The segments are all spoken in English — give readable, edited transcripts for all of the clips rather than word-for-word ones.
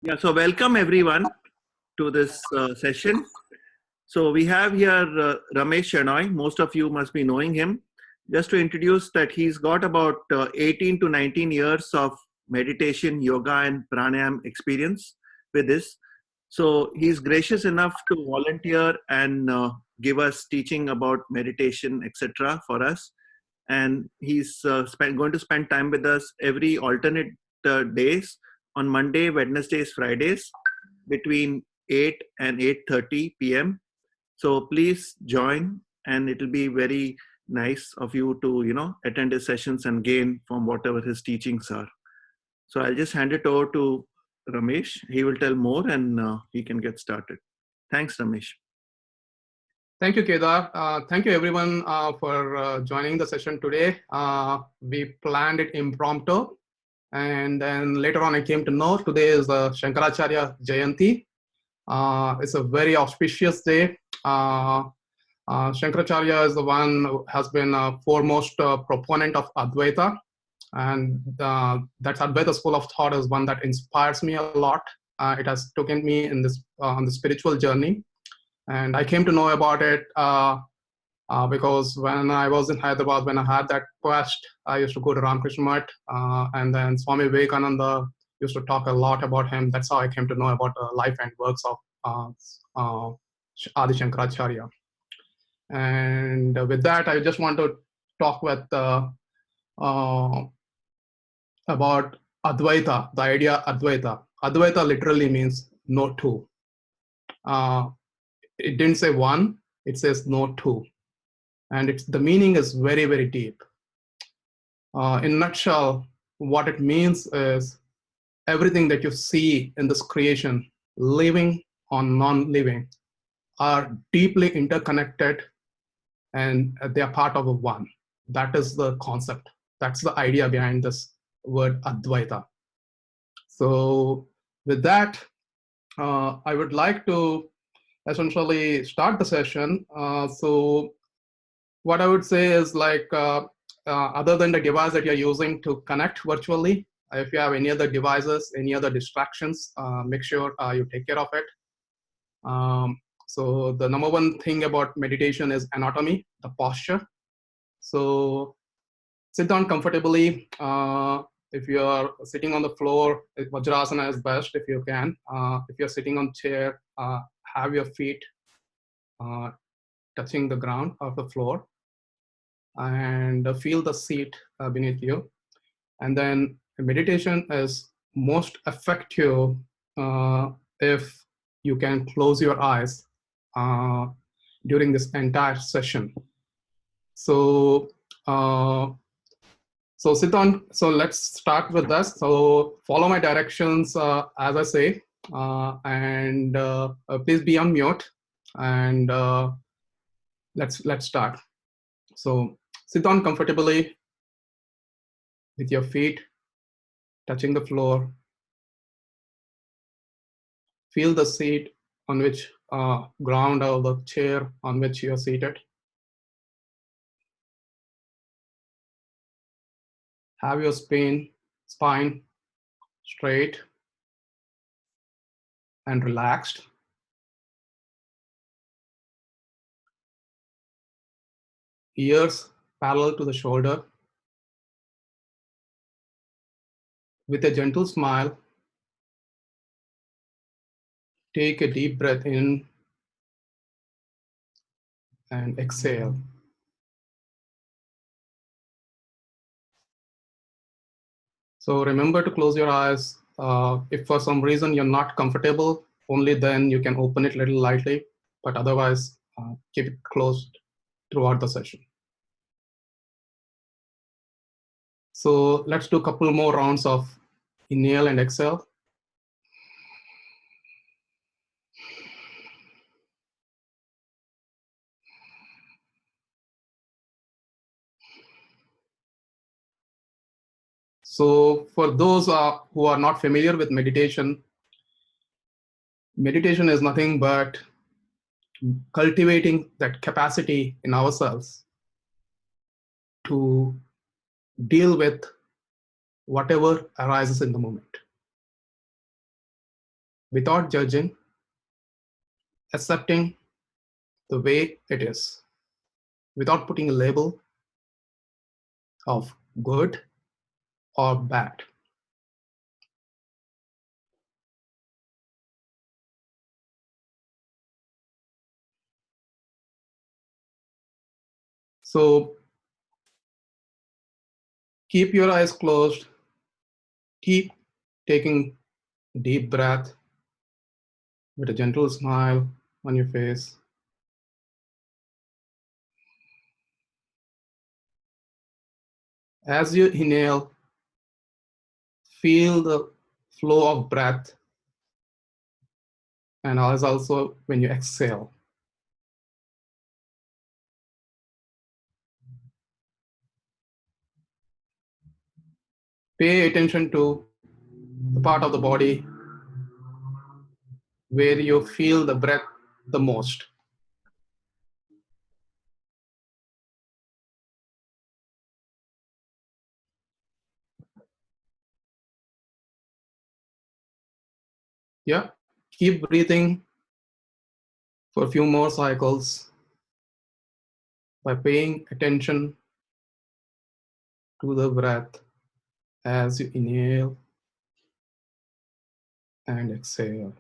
Yeah, so welcome everyone to this session. So we have here Ramesh Shenoy. Most of you must be knowing him. Just to introduce that he's got about 18 to 19 years of meditation, yoga and pranayam experience with this. So he's gracious enough to volunteer and give us teaching about meditation, etc. for us. And he's going to spend time with us every alternate days on Monday, Wednesdays, Fridays between 8 and 8:30 p.m. So please join, and it'll be very nice of you to attend his sessions and gain from whatever his teachings are. So I'll just hand it over to Ramesh. He will tell more, and he can get started. Thanks, Ramesh. Thank you, Kedar. Thank you, everyone, for joining the session today. We planned it impromptu, and then later on I came to know today is Shankaracharya Jayanti. It's a very auspicious day. Shankaracharya is the one who has been a foremost proponent of Advaita, and that Advaita school of thought is one that inspires me a lot. It has taken me in this on the spiritual journey. And I came to know about it because when I was in Hyderabad, when I had that quest, I used to go to Ramakrishna Mutt, and then Swami Vivekananda used to talk a lot about him. That's how I came to know about the life and works of Adi Shankaracharya. And with that, I just want to talk with about Advaita, the idea Advaita. Advaita literally means no two. It didn't say one, it says no two. And the meaning is very, very deep. In a nutshell, what it means is everything that you see in this creation, living or non-living, are deeply interconnected and they are part of a one. That is the concept. That's the idea behind this word Advaita. So with that, I would like to essentially start the session. So what I would say is other than the device that you're using to connect virtually, if you have any other devices, any other distractions, make sure you take care of it. So the number one thing about meditation is anatomy, the posture. So sit down comfortably. If you're sitting on the floor, Vajrasana is best if you can. If you're sitting on chair, have your feet touching the ground or the floor, and feel the seat beneath you. And then meditation is most effective if you can close your eyes during this entire session. So sit on. So let's start with this. So follow my directions as I say, and please be on mute. And let's start. So sit down comfortably with your feet touching the floor. Feel the seat on which ground or the chair on which you are seated. Have your spine straight and relaxed. Ears parallel to the shoulder. With a gentle smile, take a deep breath in and exhale. So remember to close your eyes. If for some reason you're not comfortable, only then you can open it a little lightly, but otherwise keep it closed throughout the session. So let's do a couple more rounds of inhale and exhale. So for those who are not familiar with meditation, meditation is nothing but cultivating that capacity in ourselves to deal with whatever arises in the moment. without judging, accepting the way it is, without putting a label of good or bad. So keep your eyes closed, keep taking deep breath with a gentle smile on your face. As you inhale, feel the flow of breath, and as also when you exhale. Pay attention to the part of the body where you feel the breath the most. Yeah, keep breathing for a few more cycles by paying attention to the breath as you inhale and exhale.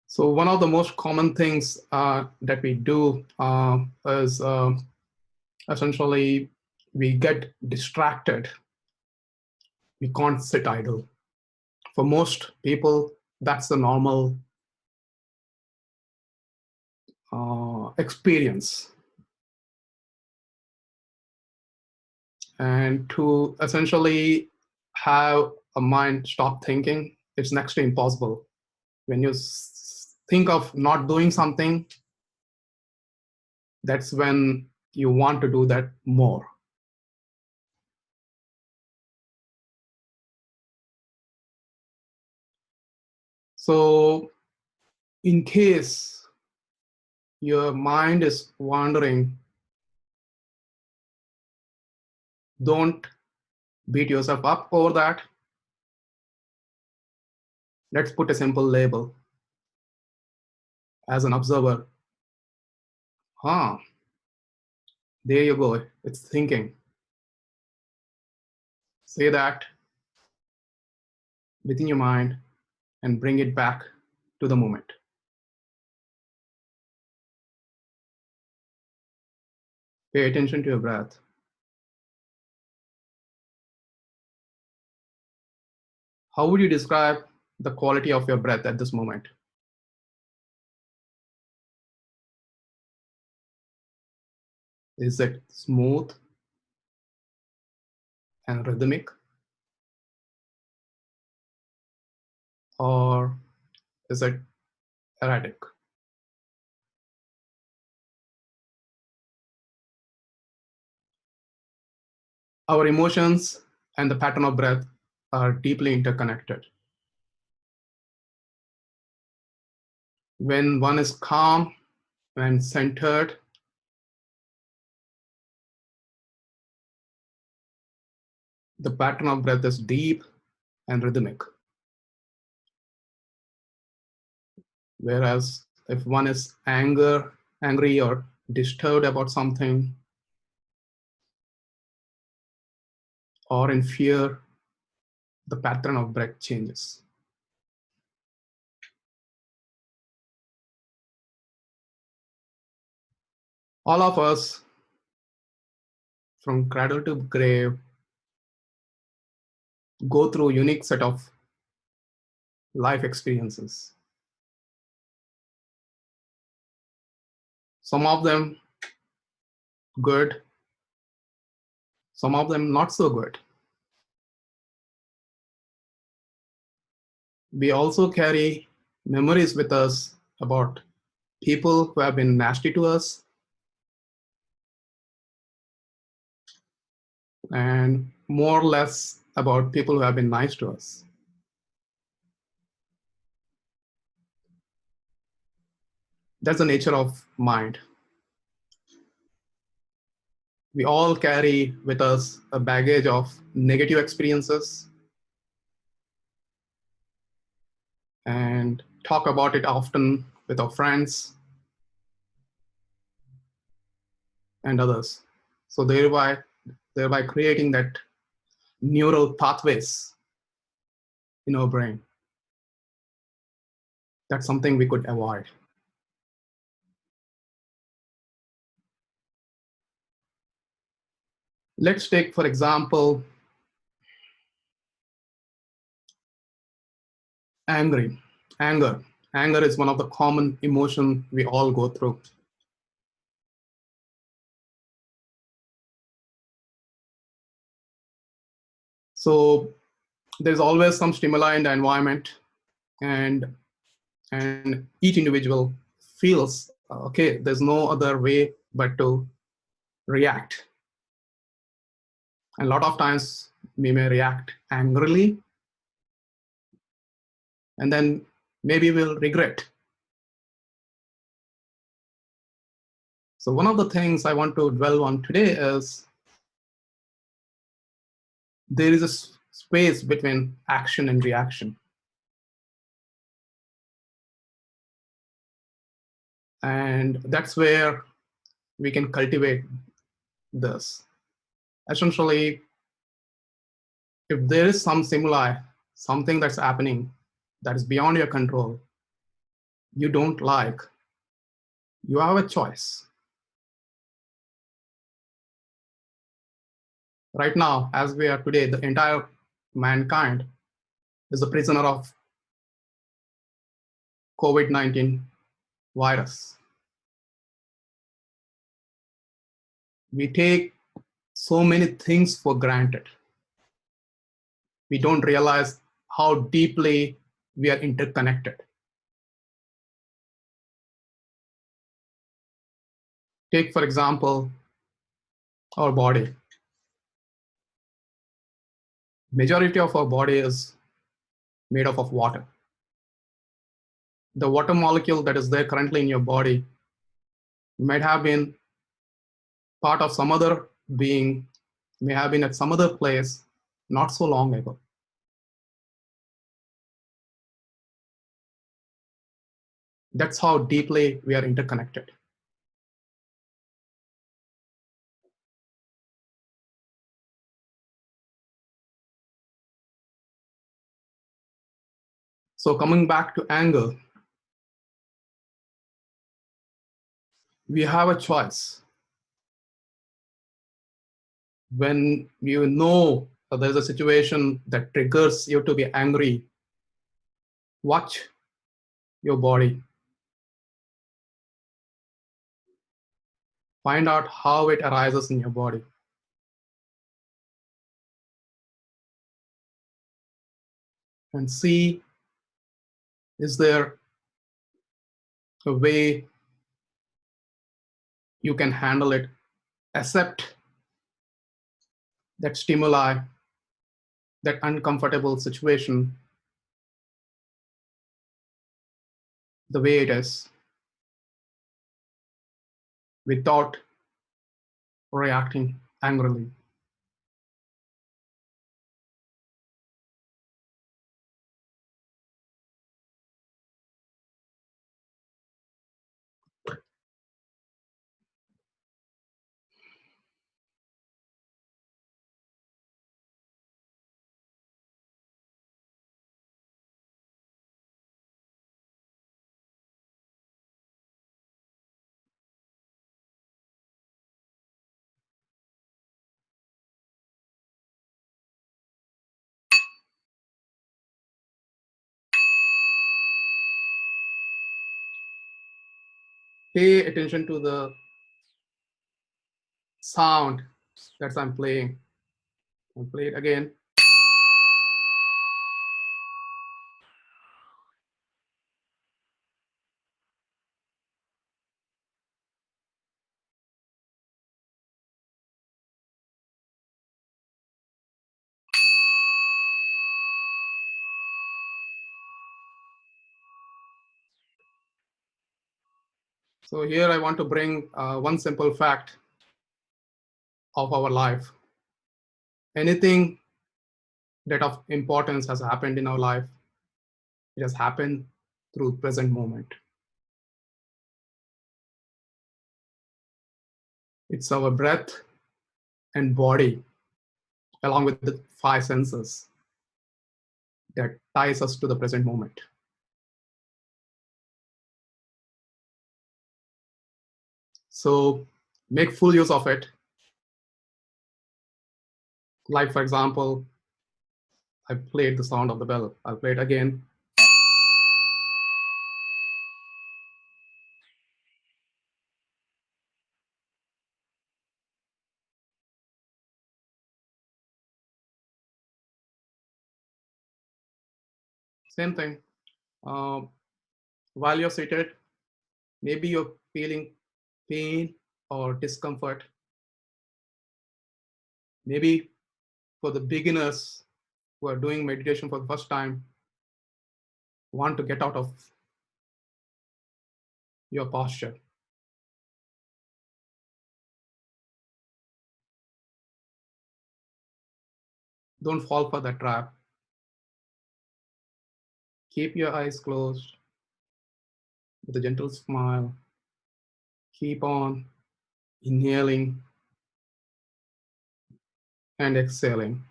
So one of the most common things that we do is essentially we get distracted. We can't sit idle. For most people, that's the normal experience. And to essentially have a mind stop thinking, it's next to impossible. When you think of not doing something, that's when you want to do that more. So in case your mind is wandering, don't beat yourself up over that. Let's put a simple label as an observer. There you go, it's thinking. Say that within your mind and bring it back to the moment. Pay attention to your breath. How would you describe the quality of your breath at this moment? Is it smooth and rhythmic? Or is it erratic? Our emotions and the pattern of breath are deeply interconnected. When one is calm and centered, the pattern of breath is deep and rhythmic. Whereas if one is angry or disturbed about something, or in fear, the pattern of breath changes. All of us, from cradle to grave, go through a unique set of life experiences. Some of them good, some of them not so good. We also carry memories with us about people who have been nasty to us, and more or less about people who have been nice to us. That's the nature of mind. We all carry with us a baggage of negative experiences and talk about it often with our friends and others. So thereby creating that neural pathways in our brain. That's something we could avoid. Let's take, for example, anger. Anger is one of the common emotions we all go through. So there's always some stimuli in the environment, and each individual feels, okay, there's no other way but to react. And a lot of times we may react angrily, and then maybe we'll regret. So one of the things I want to dwell on today is there is a space between action and reaction. And that's where we can cultivate this. Essentially, if there is some stimuli, something that's happening that is beyond your control, you don't like, you have a choice. Right now, as we are today, the entire mankind is a prisoner of COVID-19 virus. We take so many things for granted. We don't realize how deeply we are interconnected. Take, for example, our body. Majority of our body is made up of water. The water molecule that is there currently in your body might have been part of some other being, may have been at some other place not so long ago. That's how deeply we are interconnected. So coming back to anger, we have a choice. When you know that there's a situation that triggers you to be angry, watch your body. Find out how it arises in your body. And see, is there a way you can handle it, accept that stimuli, that uncomfortable situation the way it is, without reacting angrily. Pay attention to the sound that I'm playing. I'll play it again. So here I want to bring one simple fact of our life. Anything that of importance has happened in our life, it has happened through present moment. It's our breath and body, along with the five senses, that ties us to the present moment. So make full use of it. Like, for example, I played the sound of the bell. I'll play it again. Same thing. While you're seated, maybe you're feeling pain or discomfort. Maybe for the beginners who are doing meditation for the first time, want to get out of your posture. Don't fall for that trap. Keep your eyes closed with a gentle smile. Keep on inhaling and exhaling.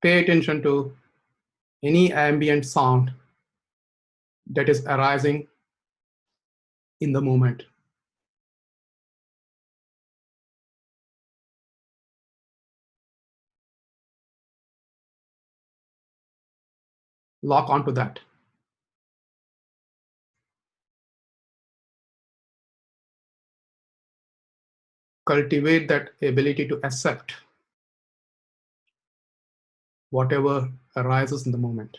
Pay attention to any ambient sound that is arising in the moment. Lock onto that. Cultivate that ability to accept whatever arises in the moment.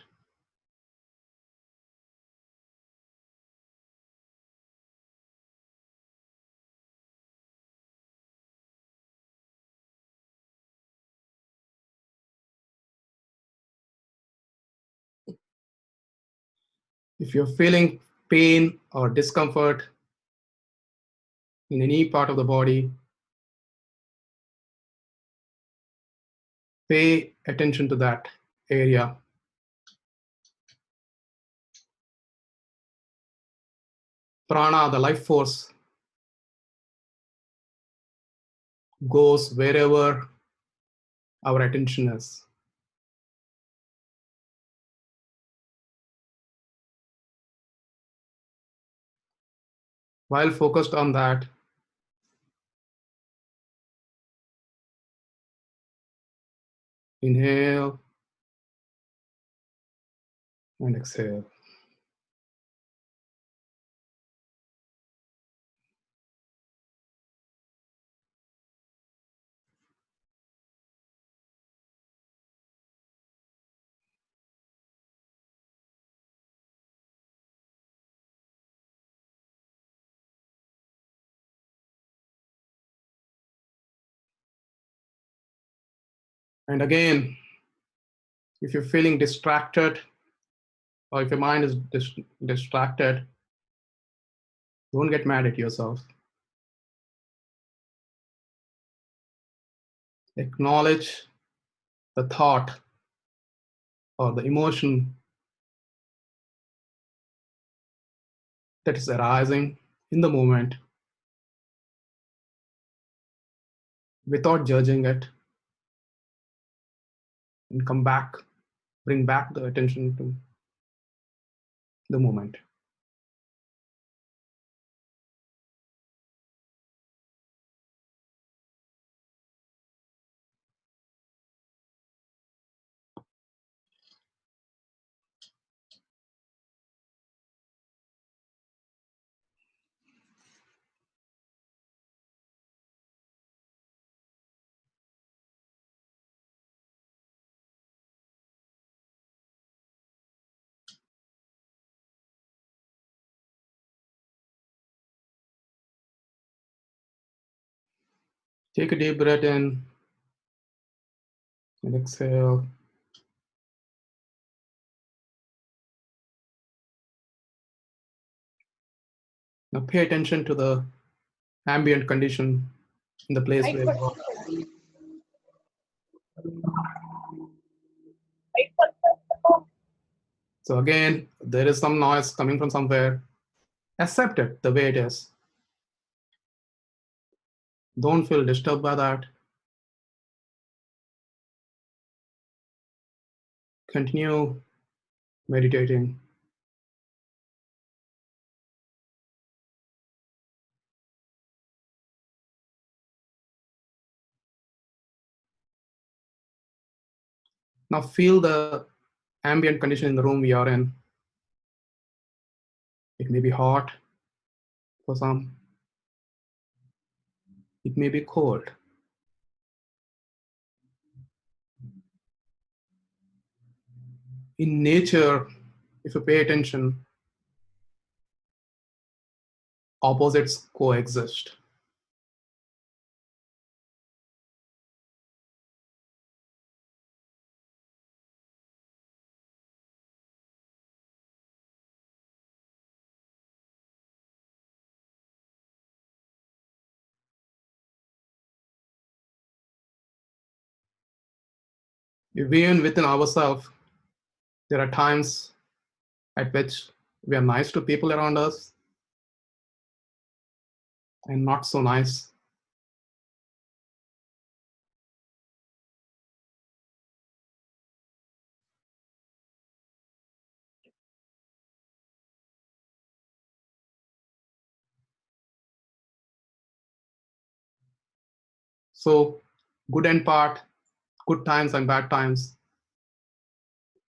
If you're feeling pain or discomfort in any part of the body, pay attention to that area. Prana, the life force, goes wherever our attention is. While focused on that, inhale and exhale. And again, if you're feeling distracted or if your mind is distracted, don't get mad at yourself. Acknowledge the thought or the emotion that is arising in the moment without judging it, and come back, bring back the attention to the moment. Take a deep breath in And exhale. Now pay attention to the ambient condition in the place where you are. So again, there is some noise coming from somewhere. Accept it the way it is. Don't feel disturbed by that. Continue meditating. Now feel the ambient condition in the room we are in. It may be hot for some. It may be cold. In nature, if you pay attention, opposites coexist. Even within ourselves, there are times at which we are nice to people around us and not so nice. So good and part, good times and bad times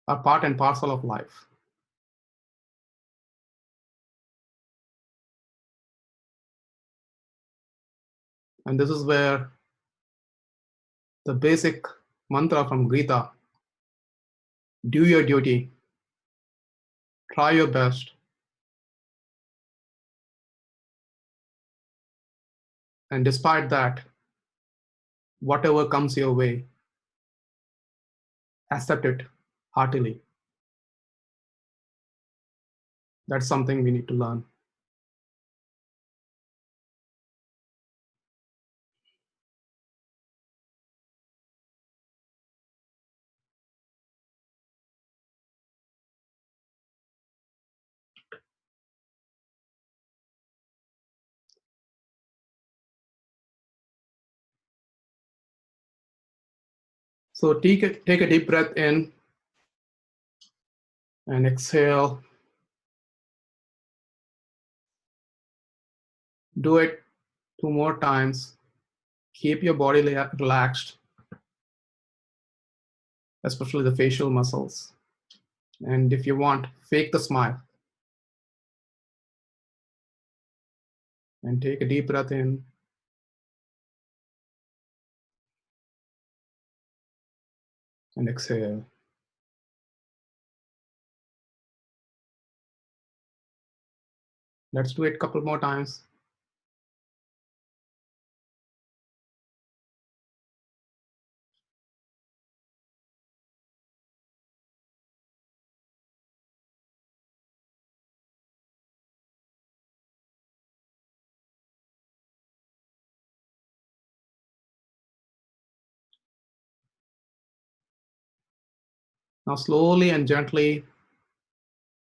are part and parcel of life. And this is where the basic mantra from Gita, do your duty, try your best, and despite that, whatever comes your way, accept it heartily. That's something we need to learn. So take a deep breath in and exhale. Do it 2 more times. Keep your body relaxed, especially the facial muscles. And if you want, fake the smile. And take a deep breath in. And exhale. Let's do it a couple more times. Now slowly and gently,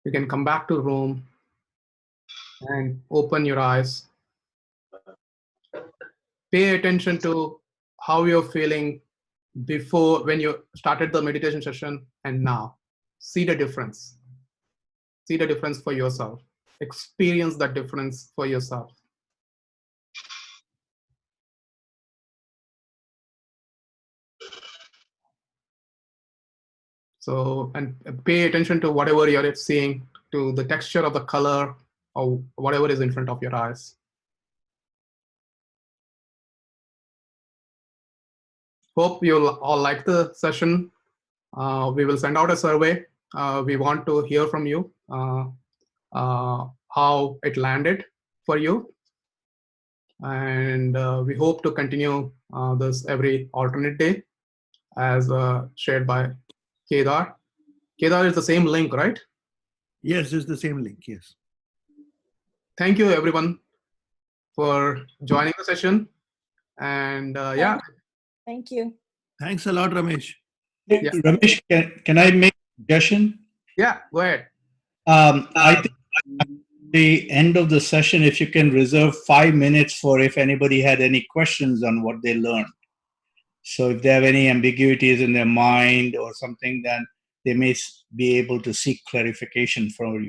you can come back to the room and open your eyes. Pay attention to how you're feeling before when you started the meditation session and now. See the difference. See the difference for yourself. Experience that difference for yourself. So, and pay attention to whatever you're seeing, to the texture of the color or whatever is in front of your eyes. Hope you'll all like the session. We will send out a survey. We want to hear from you how it landed for you. And we hope to continue this every alternate day. as shared by Kedar. Kedar is the same link, right? Yes, it's the same link. Yes. Thank you, everyone, for joining the session. And yeah. Thank you. Thanks a lot, Ramesh. Yeah. Ramesh, can I make a suggestion? Yeah, go ahead. I think at the end of the session, if you can reserve 5 minutes for if anybody had any questions on what they learned. So if they have any ambiguities in their mind or something, then they may be able to seek clarification from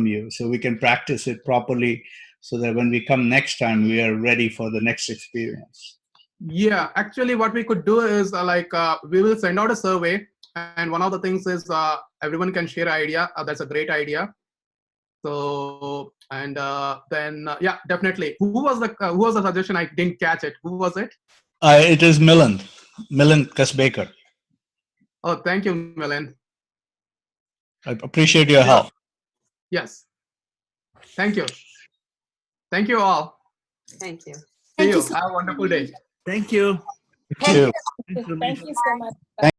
you. So we can practice it properly so that when we come next time, we are ready for the next experience. Yeah, actually what we could do is we will send out a survey, and one of the things is everyone can share idea. That's a great idea. So and then yeah, definitely. Who was the suggestion? I didn't catch it. Who was it? It is Milan Kasbaker. Oh, thank you, Milan. I appreciate your help. Yes. Thank you. Thank you all. Thank you. See Thank you. you so Have a wonderful day. Thank you. Thank you. Thanks, Ramesh. Thank you so much.